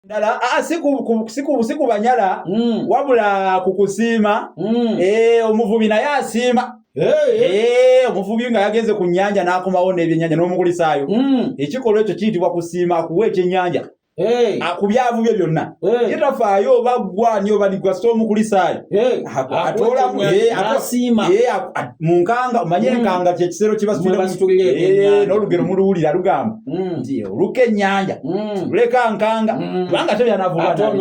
Ndala siku banyala wabula kukusiima omuvubi naye asiima omuvubi nga yagenze ku nnyanja n'akomawo n'ebyennyanja n'omukulisaayo ekikolwa ekyo kiyitibwa kusiima akuwa ekyennyanja akubyavu bye byonna yetafaayo oba gwani oba nigwa so omukulisaayo atoolamu mu nkanga omanye enkanga kyekisero kibasitulire n'olugero muluwulira lugamba nti oluka ennyanja tuleka nkanga kubanga tebyanavuga atola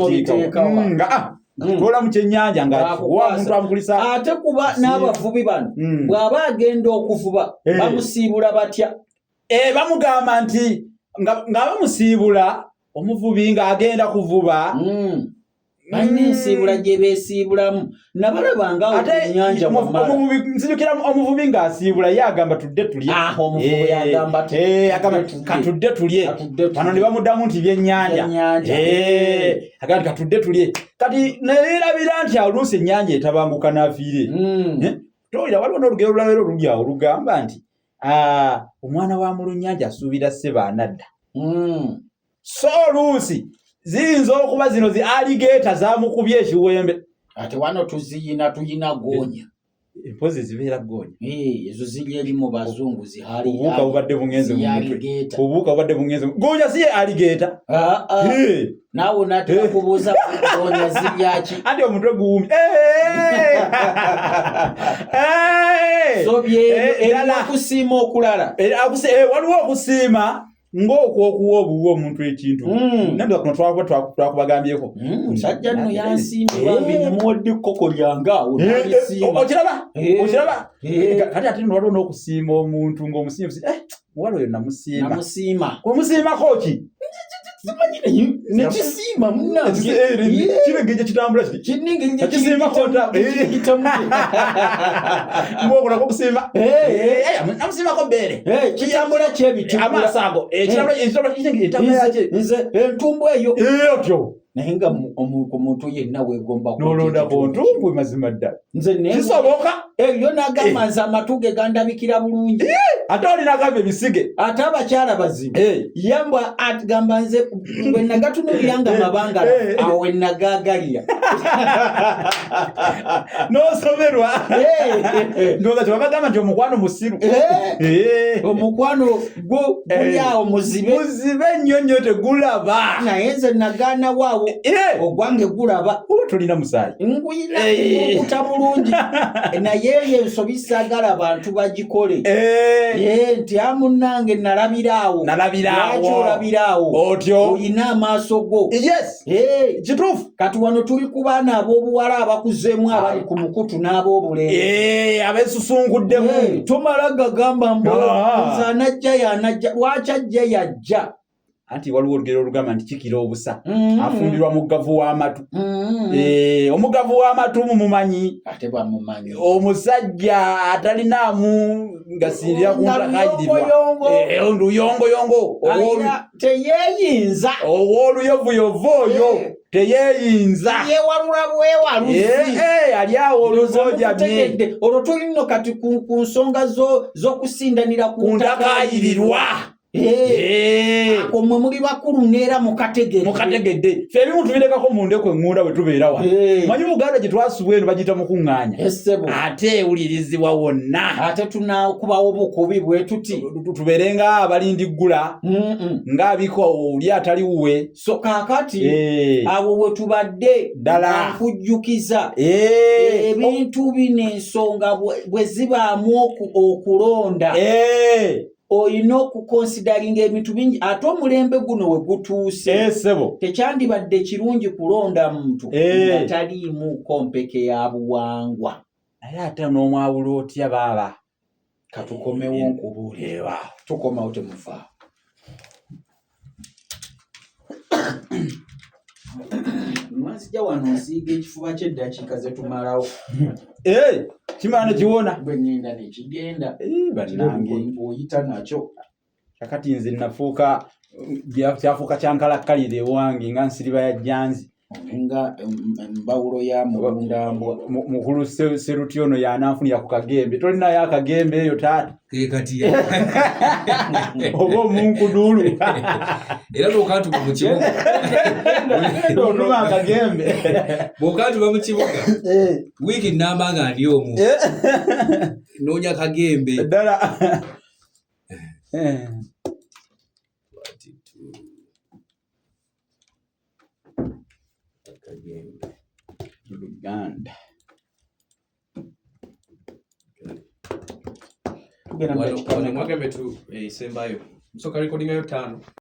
mu kyennyanja ng'akiwa omuntu amukulisaayo ate kuba n'abavubi bano bw'aba agenda okuvuba bamusiibula batya bamugamba nti nga bamusiibula omuvubi ng'agenda kuvuba banesiibula gye beesiibulamu nabalabanga okunnyanja nzijukira omuvubi ng'asiibula ye agamba tudde tulye omuvubi agamba katudde tulye wano ne bamuddamu nti byennyanja agamba nti katudde tulye kati neerabira nti oluusi ennyanja etabanguka n'afiire towulira waliwo n'olugero lulabera oluli awo lugamba nti omwana wa mulunnyanja asuubira sseba anadda so oluusi ziyinza okuba zino zi alligator zamukubye ekiwembe ate wano tuyina goonya empozi zibeera goonya ezo ziri eri mu bazungu zihali obuuka bubadde bungenze mu mutwe obuuka bubadde bungenze goonya si ye alligator naawe natera kubuuza goonya ziryaki anti omutwe guwumye so byera kusiima okulala waliwo okusiima ng'okwokuwa obuwa omuntu ekintu nabyo kuno twakubagambyeko musajja nno yansiimibwa nemuwadde ekkoko lyange awo okiraba kati ate waliwo n'okusiima omuntu ng'omusiima muwala oyo namusiima omusiimako ki nekisiima munange kirengeje kitambula kikisimako kusiima namusiimako bbeere kitambula kyebitambula amaaso ago nze entumbu eyo otyo naye nga omuntu yenna weegomba nolondako ntumbu mazima ddala nze kisoboka eyo nagamba nze amatu ge gandabikira bulungi ate olinagamba ebisige ate abakyala bazibu yambwa agamba nze bwe nagatunulira nga mabangala awo we nagaagalira n'osomerwa ndowooza kyebagamba nti omukwano musiru omukwano gwo guli awo muzibe nnyo nnyo tegulaba naye nze nagaana waawo ogwange gulaba tulina musaayi nguyina okuta bulungi naye eyo ensobi saagala abantu bagikole nti amunnange nalabiraawo lwaki olabiraawo otyo oyina amaaso go kituufu kati wano tuli ku baana ab'obuwala abakuzeemu abali ku mukutu n'ab'obulenzi abeesusunguddemu tomala gagamba mbonze anajja yanajja lwaki ajja yajja anti waliwo olugero olugamba nti kikira obusa afumbirwa mugavu w'amatu omugavu w'amatu mumumanyi ate bamumanyi omusajja atalinaamu ngasinirira kuntakayirirwa nduyongoyongo teyeeyinza ow'oluyovuyovu oyo teyeeyinza yewalula bwewaluzi ali awo oluzojamye olwo tulino kati ku nsonga z'okusindanira ku ntakayirirwa mwe muli bakulu neera mukategedde ffe ebimu tubirekako mu ndeku eŋŋunda bwe tubeera wa manyi Buganda gye twasubwa eno bagiyita mukuŋŋaanya ate ewulirizibwa wonna ate tunakubawo bukubi bwe tuti tubeere nga abalindiggula ng'abiko oli atali wuwe so kaakati abo we tubadde ddala nkujjukiza ebintu bino ensonga bwe zibaamu okulonda oyina okukonsidaringa ebintu bingi ate omulembe guno we gutuuse tekyandibadde kirungi kulonda muntu nga taliimu kompeke ya buwangwa naye ate n'omwawula otya baaba katukomewo nkubuulirwa tukomawo temuvaawo nwanzija wano nsiiga ekifuba ky'eddakiika ze tumalawo kimala ne kiwona bwe ngenda ne kigenda bannange oyita nakyo kakati nze nafuuka kyafuuka kyankalakkalira ewange nga nsiriba ya jjanzi nga mbawulo ya mubundambwa mukulu Serutyono yananfunira ku Kagembe tolina ya Kagembe eyo taata kati obo munkudulu era bokantuma mu kibuga onuma Kagembe bokantuma mu kibuga wiki namanga ndi omu nonya Kagembe dala Uganda wano mwagambe tu esembayo msoka recording yo 5